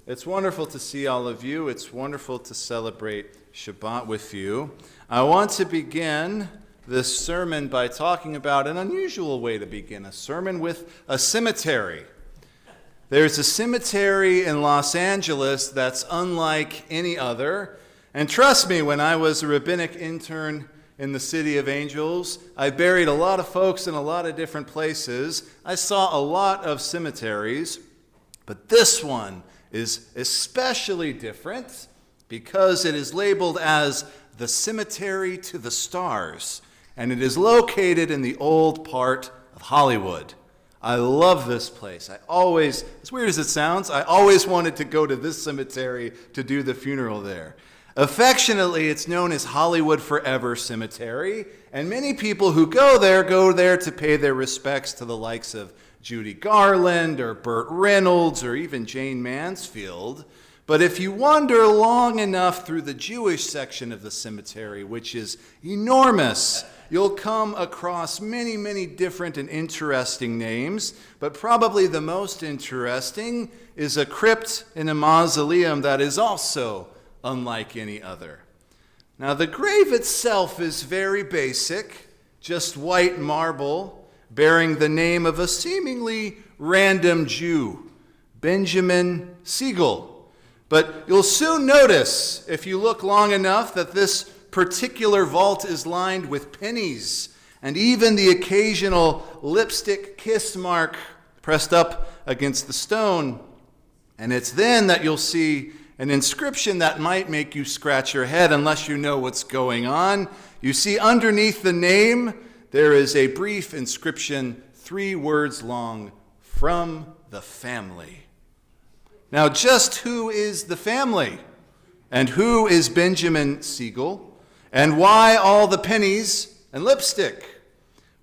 It's wonderful to see all of you. It's wonderful to celebrate Shabbat with you. I want to begin this sermon by talking about an unusual way to begin a sermon with a cemetery. There's a cemetery in Los Angeles that's unlike any other. And trust me, when I was a rabbinic intern in the City of Angels, I buried a lot of folks in a lot of different places. I saw a lot of cemeteries, but this one is especially different because it is labeled as the Cemetery to the Stars, and it is located in the old part of Hollywood. I love this place. As weird as it sounds, I always wanted to go to this cemetery to do the funeral there. Affectionately, it's known as Hollywood Forever Cemetery, and many people who go there to pay their respects to the likes of Judy Garland or Burt Reynolds or even Jane Mansfield. But if you wander long enough through the Jewish section of the cemetery, which is enormous, you'll come across many, many different and interesting names. But probably the most interesting is a crypt in a mausoleum that is also unlike any other. Now, the grave itself is very basic, just white marble, bearing the name of a seemingly random Jew, Benjamin Siegel. But you'll soon notice, if you look long enough, that this particular vault is lined with pennies and even the occasional lipstick kiss mark pressed up against the stone. And it's then that you'll see an inscription that might make you scratch your head unless you know what's going on. You see underneath the name, there is a brief inscription, 3 words long, from the family. Now, just who is the family? And who is Benjamin Siegel? And why all the pennies and lipstick?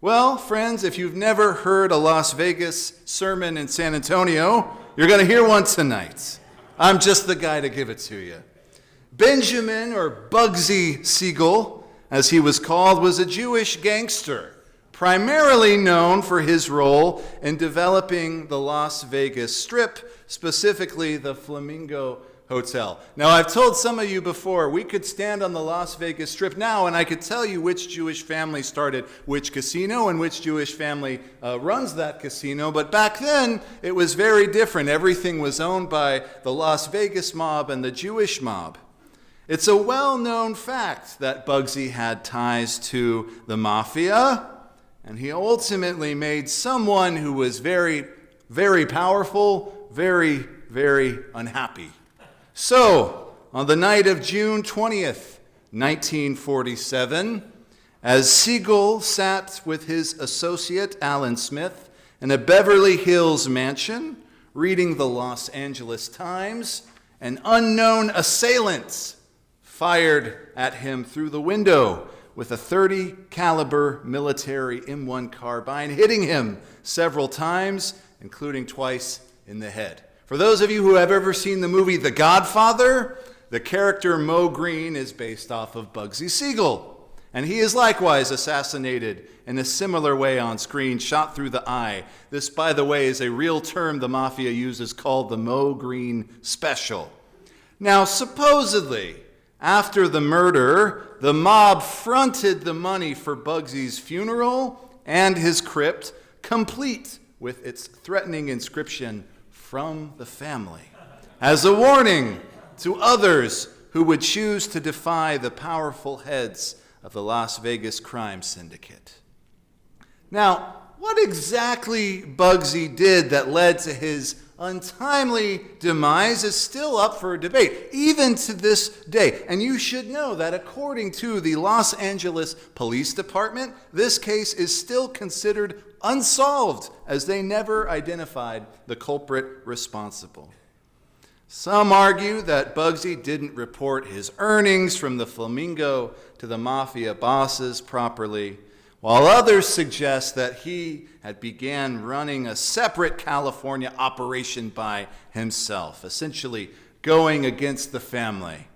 Well, friends, if you've never heard a Las Vegas sermon in San Antonio, you're going to hear one tonight. I'm just the guy to give it to you. Benjamin, or Bugsy Siegel, as he was called, was a Jewish gangster, primarily known for his role in developing the Las Vegas Strip, specifically the Flamingo Hotel. Now, I've told some of you before, we could stand on the Las Vegas Strip now and I could tell you which Jewish family started which casino and which Jewish family runs that casino, but back then it was very different. Everything was owned by the Las Vegas mob and the Jewish mob. It's a well-known fact that Bugsy had ties to the mafia, and he ultimately made someone who was very, very powerful, very, very unhappy. So, on the night of June 20th, 1947, as Siegel sat with his associate Alan Smith in a Beverly Hills mansion, reading the Los Angeles Times, an unknown assailant fired at him through the window with a .30 caliber military M1 carbine, hitting him several times, including twice in the head. For those of you who have ever seen the movie The Godfather, the character Moe Greene is based off of Bugsy Siegel, and he is likewise assassinated in a similar way on screen, shot through the eye. This, by the way, is a real term the mafia uses called the Moe Greene Special. Now, supposedly, after the murder, the mob fronted the money for Bugsy's funeral and his crypt, complete with its threatening inscription, "From the family," as a warning to others who would choose to defy the powerful heads of the Las Vegas crime syndicate. Now, what exactly Bugsy did that led to his untimely demise is still up for debate, even to this day. And you should know that according to the Los Angeles Police Department, this case is still considered unsolved, as they never identified the culprit responsible. Some argue that Bugsy didn't report his earnings from the Flamingo to the mafia bosses properly, while others suggest that he had began running a separate California operation by himself, essentially going against the family.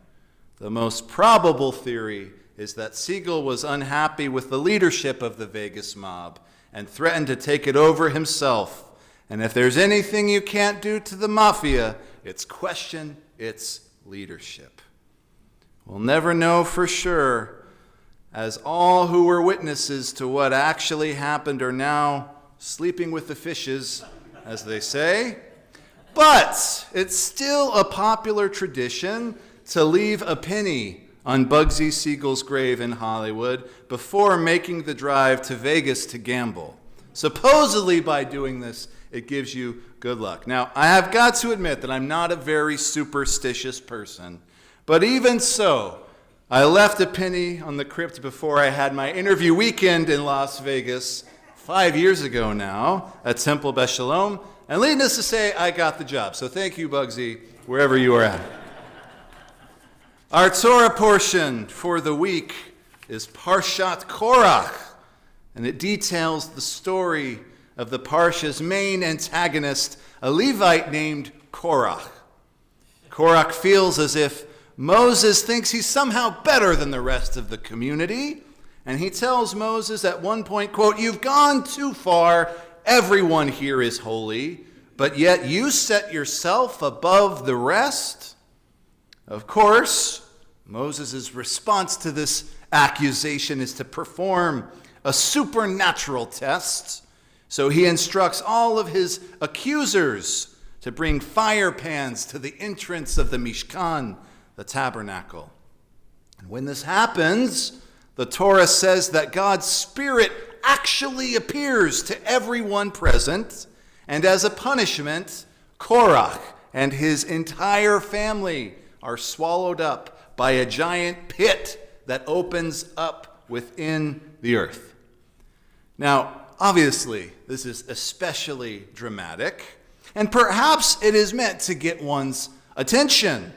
The most probable theory is that Siegel was unhappy with the leadership of the Vegas mob and threatened to take it over himself. And if there's anything you can't do to the mafia, It's question, it's leadership. We'll never know for sure, as all who were witnesses to what actually happened are now sleeping with the fishes, as they say. But it's still a popular tradition to leave a penny on Bugsy Siegel's grave in Hollywood before making the drive to Vegas to gamble. Supposedly by doing this, it gives you good luck. Now, I have got to admit that I'm not a very superstitious person, but even so, I left a penny on the crypt before I had my interview weekend in Las Vegas 5 years ago now at Temple Beth Shalom, and needless to say, I got the job. So thank you, Bugsy, wherever you are at. Our Torah portion for the week is Parshat Korach, and it details the story of the Parsha's main antagonist, a Levite named Korach. Korach feels as if Moses thinks he's somehow better than the rest of the community, and he tells Moses at one point, quote, "You've gone too far. Everyone here is holy, but yet you set yourself above the rest." Of course, Moses' response to this accusation is to perform a supernatural test. So he instructs all of his accusers to bring fire pans to the entrance of the Mishkan, the tabernacle. And when this happens, the Torah says that God's Spirit actually appears to everyone present, and as a punishment, Korach and his entire family are swallowed up by a giant pit that opens up within the earth. Now, obviously, this is especially dramatic, and perhaps it is meant to get one's attention.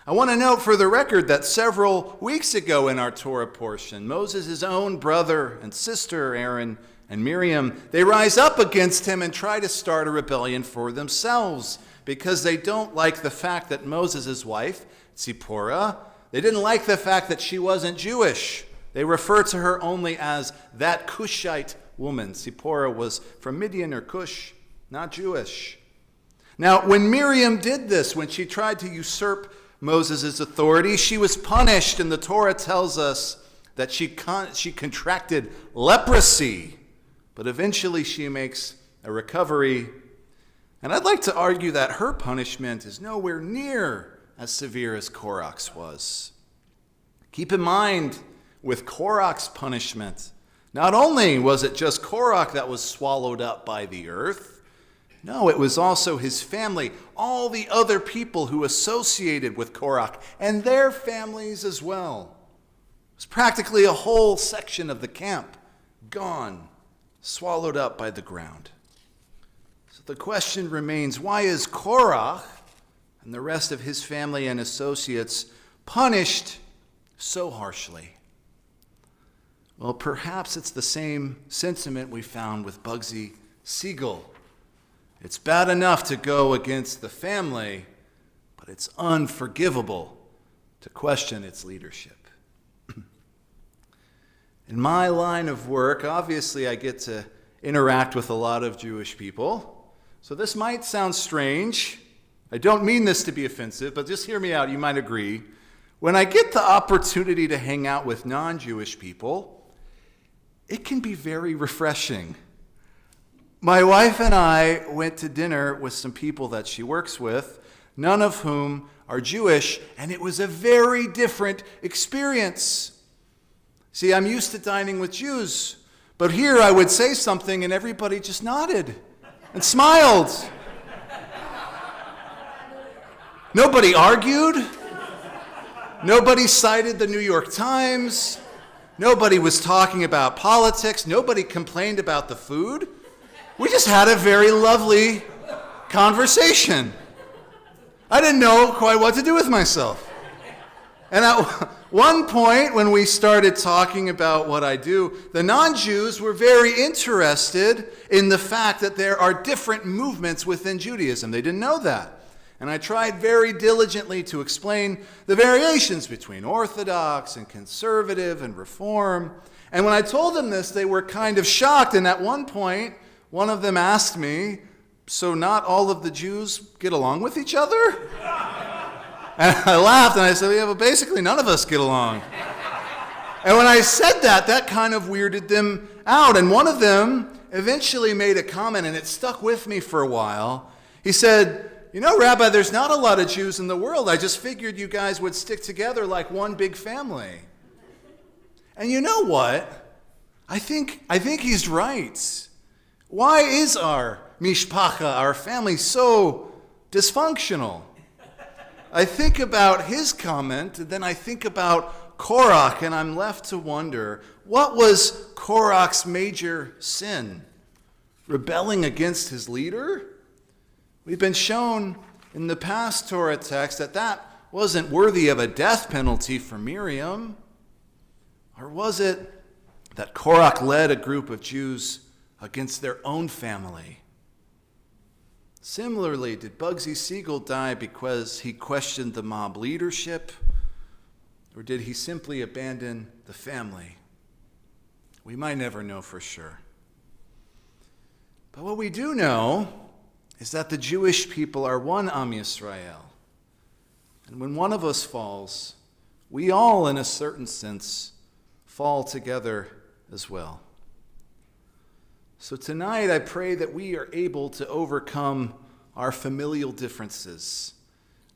I want to note for the record that several weeks ago in our Torah portion, Moses' own brother and sister, Aaron and Miriam, they rise up against him and try to start a rebellion for themselves because they don't like the fact that Moses' wife, Zipporah, they didn't like the fact that she wasn't Jewish. They refer to her only as that Cushite woman. Zipporah was from Midian or Cush, not Jewish. Now, when Miriam did this, when she tried to usurp Moses' authority, she was punished, and the Torah tells us that she contracted leprosy, but eventually she makes a recovery. And I'd like to argue that her punishment is nowhere near as severe as Korach's was. Keep in mind, with Korach's punishment, not only was it just Korach that was swallowed up by the earth, no, it was also his family, all the other people who associated with Korach, and their families as well. It was practically a whole section of the camp gone, swallowed up by the ground. So the question remains, why is Korach and the rest of his family and associates punished so harshly? Well, perhaps it's the same sentiment we found with Bugsy Siegel. It's bad enough to go against the family, but it's unforgivable to question its leadership. In my line of work, obviously I get to interact with a lot of Jewish people, so this might sound strange. I don't mean this to be offensive, but just hear me out, you might agree. When I get the opportunity to hang out with non-Jewish people, it can be very refreshing. My wife and I went to dinner with some people that she works with, none of whom are Jewish, and it was a very different experience. See, I'm used to dining with Jews, but here I would say something and everybody just nodded and smiled. Nobody argued. Nobody cited the New York Times. Nobody was talking about politics. Nobody complained about the food. We just had a very lovely conversation. I didn't know quite what to do with myself. And at one point, when we started talking about what I do, the non-Jews were very interested in the fact that there are different movements within Judaism. They didn't know that. And I tried very diligently to explain the variations between Orthodox and Conservative and Reform. And when I told them this, they were kind of shocked. And at one point, one of them asked me, so not all of the Jews get along with each other? And I laughed and I said, yeah, but basically none of us get along. And when I said that, that kind of weirded them out. And one of them eventually made a comment, and it stuck with me for a while. He said, you know, Rabbi, there's not a lot of Jews in the world. I just figured you guys would stick together like one big family. And you know what? I think he's right. Why is our mishpacha, our family, so dysfunctional? I think about his comment, and then I think about Korach, and I'm left to wonder, what was Korach's major sin? Rebelling against his leader? We've been shown in the past Torah text that wasn't worthy of a death penalty for Miriam. Or was it that Korach led a group of Jews against their own family? Similarly, did Bugsy Siegel die because he questioned the mob leadership? Or did he simply abandon the family? We might never know for sure. But what we do know is that the Jewish people are one Am Yisrael. And when one of us falls, we all, in a certain sense, fall together as well. So tonight I pray that we are able to overcome our familial differences,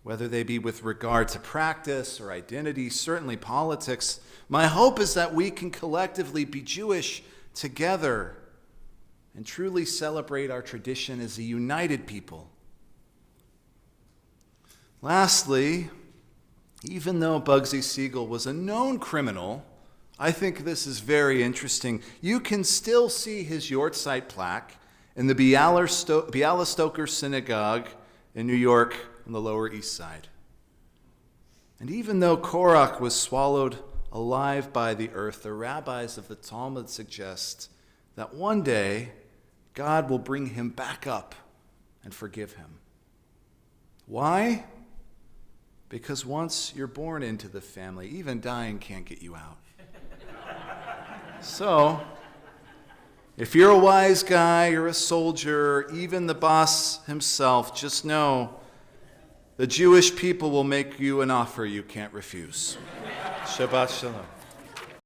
whether they be with regard to practice or identity, certainly politics. My hope is that we can collectively be Jewish together and truly celebrate our tradition as a united people. Lastly, even though Bugsy Siegel was a known criminal, I think this is very interesting. You can still see his Yortzeit plaque in the Bialystoker Synagogue in New York on the Lower East Side. And even though Korach was swallowed alive by the earth, the rabbis of the Talmud suggest that one day God will bring him back up and forgive him. Why? Because once you're born into the family, even dying can't get you out. So, if you're a wise guy, you're a soldier, even the boss himself, just know the Jewish people will make you an offer you can't refuse. Shabbat Shalom.